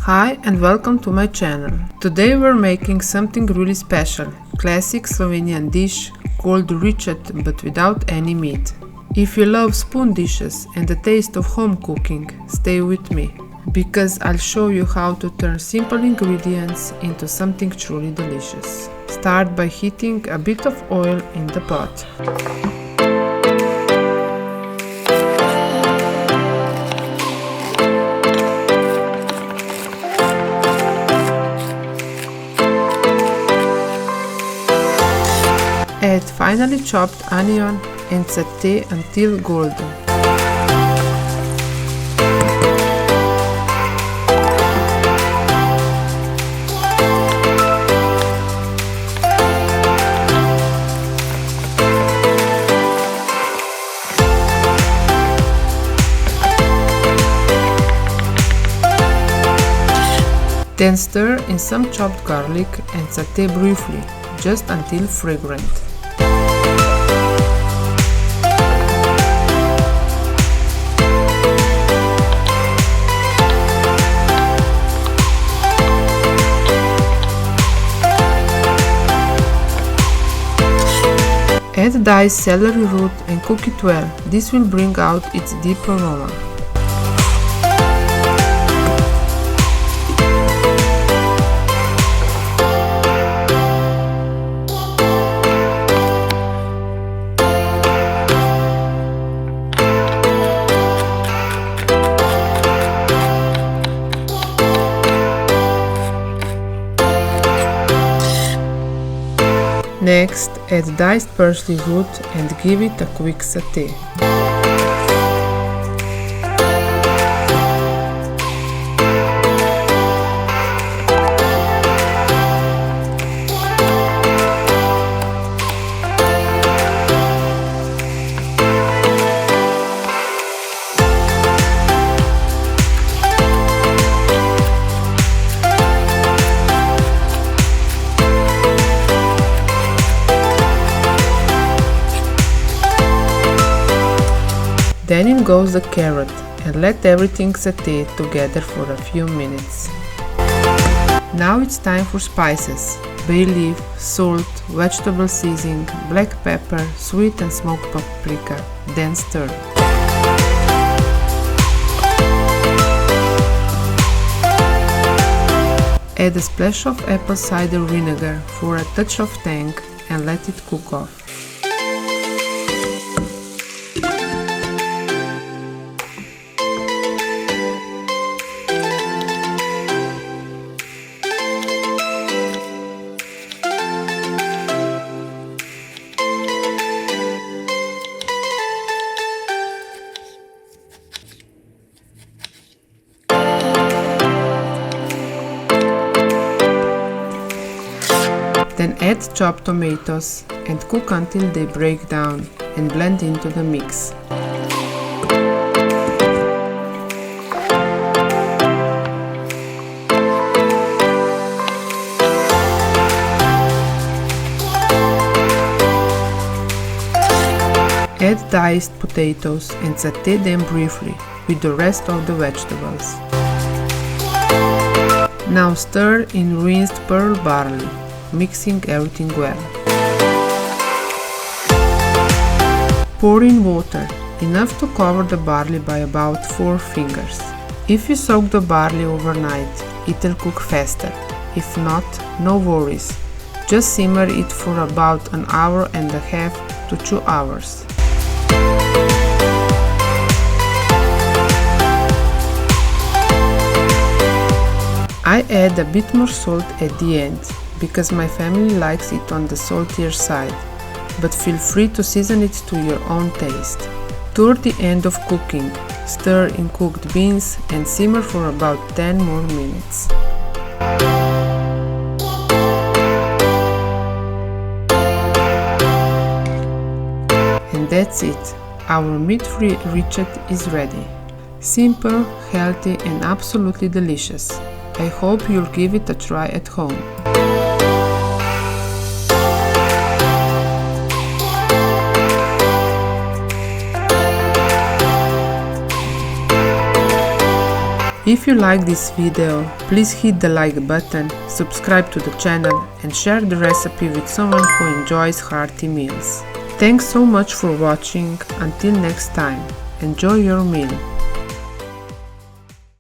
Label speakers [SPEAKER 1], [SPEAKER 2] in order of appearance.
[SPEAKER 1] Hi and welcome to my channel. Today we're making something really special, classic Slovenian dish called ričet but without any meat. If you love spoon dishes and the taste of home cooking, stay with me, because I'll show you how to turn simple ingredients into something truly delicious. Start by heating a bit of oil in the pot. Add finely chopped onion and saute until golden. Then stir in some chopped garlic and saute briefly, just until fragrant. Add diced celery root and cook it well. This will bring out its deep aroma. Next, add diced parsley root and give it a quick saute. Then in goes the carrot, and let everything saute together for a few minutes. Now it's time for spices: bay leaf, salt, vegetable seasoning, black pepper, sweet and smoked paprika. Then stir. Add a splash of apple cider vinegar for a touch of tang and let it cook off. Then add chopped tomatoes and cook until they break down and blend into the mix. Add diced potatoes and saute them briefly with the rest of the vegetables. Now stir in rinsed pearl barley, mixing everything well. Pour in water, enough to cover the barley by about 4 fingers. If you soak the barley overnight, it'll cook faster. If not, no worries. Just simmer it for about an hour and a half to 2 hours. I add a bit more salt at the end, because my family likes it on the saltier side, but feel free to season it to your own taste. Toward the end of cooking, stir in cooked beans and simmer for about 10 more minutes. And that's it, our meat-free ričet is ready. Simple, healthy and absolutely delicious. I hope you'll give it a try at home. If you like this video, please hit the like button, subscribe to the channel and share the recipe with someone who enjoys hearty meals. Thanks so much for watching. Until next time, enjoy your meal.